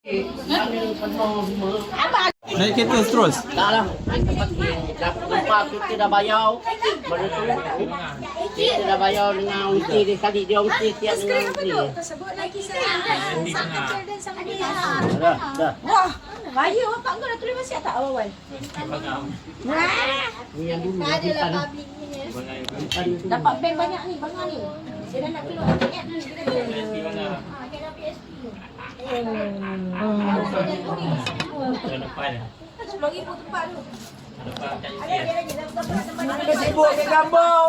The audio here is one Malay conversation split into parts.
Naikin terus. Tak lah. Tempat kita dah bayar. Baru tu. Kita dah bayar dengan unti dia. Kali dia unti tiap dengan unti. Tersebut lagi saya sang kecil dan sang besar. Dah. Wah, raya bapak kau dah tulis wasiat tak awal-awal? Wah. Ni yang dulu. Tak adalah public ni. Dapat bank banyak ni, banyak ni. Dia dah nak keluar app ni. Dia kena kena PSP. RM10,000 tempat tu. Dia sibuk dengan gambar.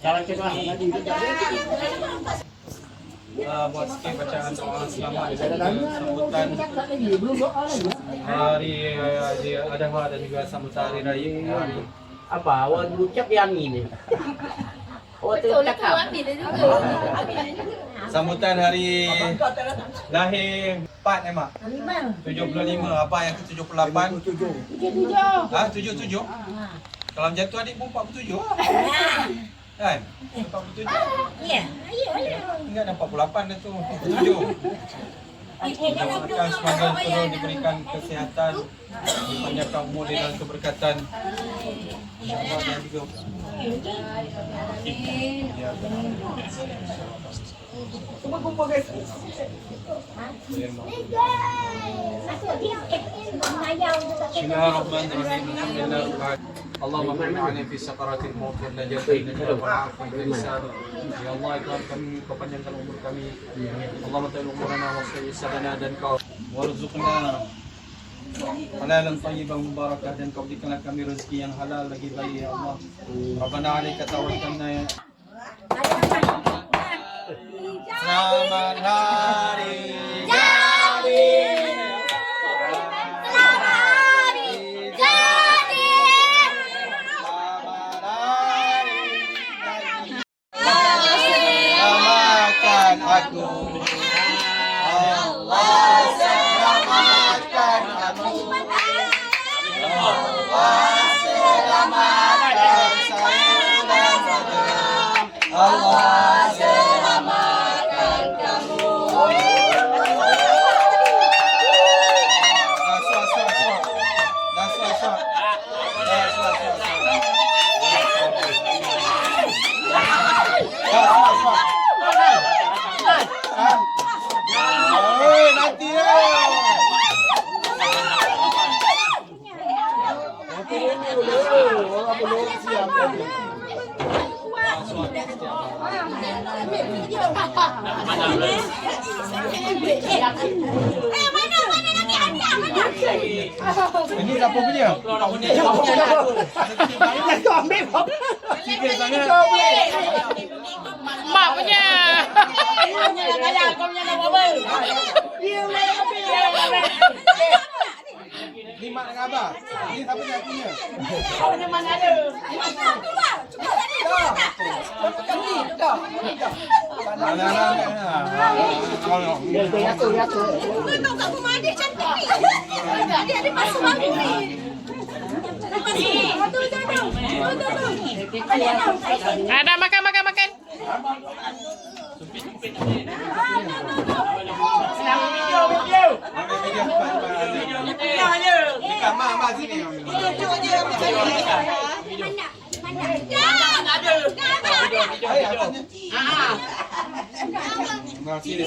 Jalan ke mana? Buat sikit bacaan doa selamat sambutan hari Adha dan juga sambutan hari raya. Apa? Awak ucap yang ni. Awak tercakap. Sambutan hari lahir Pat Emak. 75. Apa yang ke-78? 77. Ha, 77. Kalau jatuh adik pun 47. Kan? 47. Ya. Ingat dah 48 dah tu. 47. Kita doakan semoga terus diberikan kesihatan, dipanjangkan umur dan keberkatan. InsyaAllah dan juga Semua kumpul guys. Bismillahirrahmanirrahim. Alhamdulillah. Allahumma ma'ana fi sakaratil maut wa najatina wa afina lisan. Ya Allah, kami kau panjangkan umur kami. Allahumma ta'ala umurana wa sayyidana dan kau warzuqna halalan tayyiban mubarakah dan kau berikanlah kami rezeki yang halal lagi baik ya Allah. Rabbana 'alaika tawakkalna ya. Selamat hari jadi. Aku Allah selamatkan aku, Allah selamatkan saya dan saudara, Allah selamatkan kamu. Nanti orang belum siap tadi. Mana lagi anda? Ini siapa punya? Kau ambil apa? Sikit sangat. Mak punya. Kau punya nak bayar, kau punya nak apa? Dia boleh ambil. Ni mak dengan abah. Ni siapa yang punya? Kau punya mana ada? Kau kat rumah adik cantik ni. Adik masuk aku ni. Ada makan. Mak sini.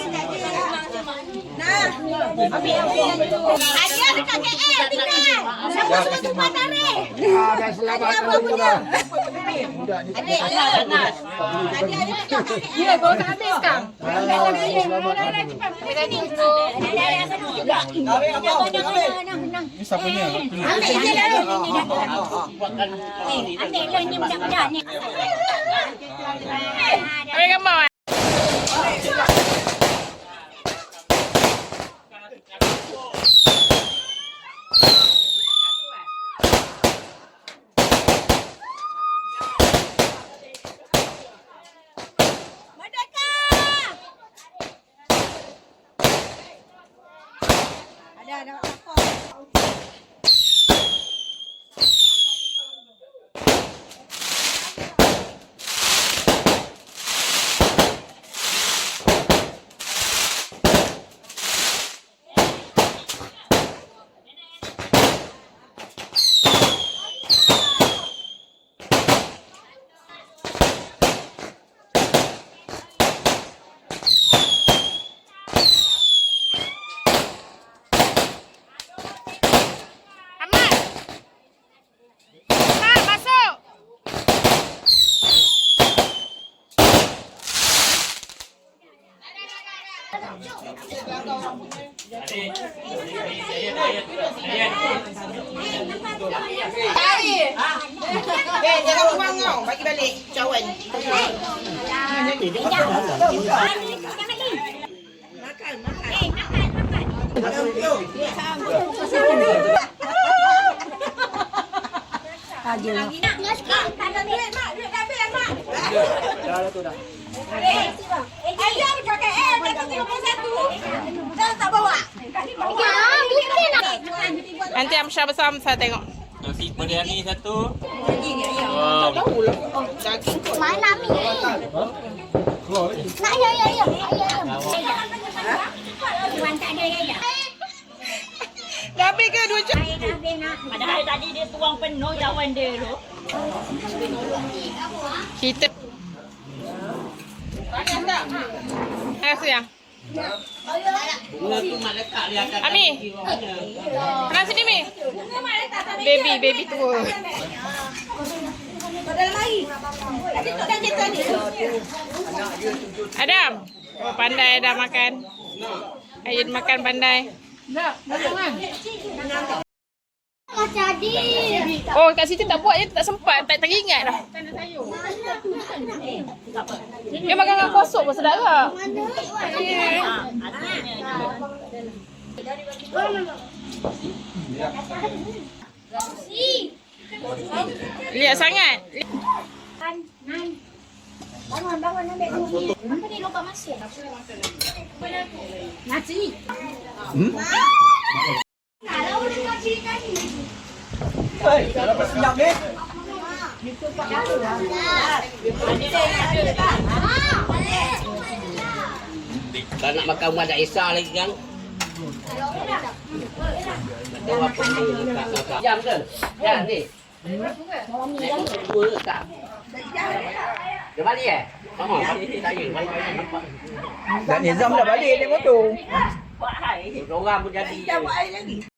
Hadiah dekat KL tinggal. Siapa suka tempat tarik? Dah selamat alhamdulillah. Adik Anas. Hadiah dia dekat KL. Ya, kau tak habis kan? Ni siapa punya? Ambil je lah. Ambil lah ni budak-budak ni. Ambil gambar. Ada apa? Jangan buang kau. Bagi balik cawan. Nanti Amsyah bersama saya tengok. Nasi biryani satu. Mana mi? Nak ya. Tuan tak ada ya. Dah habis ke 2 jam? Padahal tadi dia tuang penuh cawan dia tu. Kita. Terima kasih ya. Bunga tu mak letak dia akan Ami. Kenal sini Mi. Baby tua. Adam. Oh, pandai Adam makan. Ayun makan pandai. Macam Adi. Oh, kat situ tak buat je, tak sempat, tak teringat dah. Dia makan dengan kosok pun sedap tak? Lihat sangat. Bangun ambil dulu. Apa ni lompat masuk? Nasi. Kalau udah nasi tadi. Tak nak makan Wan tak Isa lagi kan? Tahu apa ni dekat. Jam ke? Jam ni. Dua tak. Dia balik saya balik. Dah Nizam dah balik dia motor. Orang pun jadi.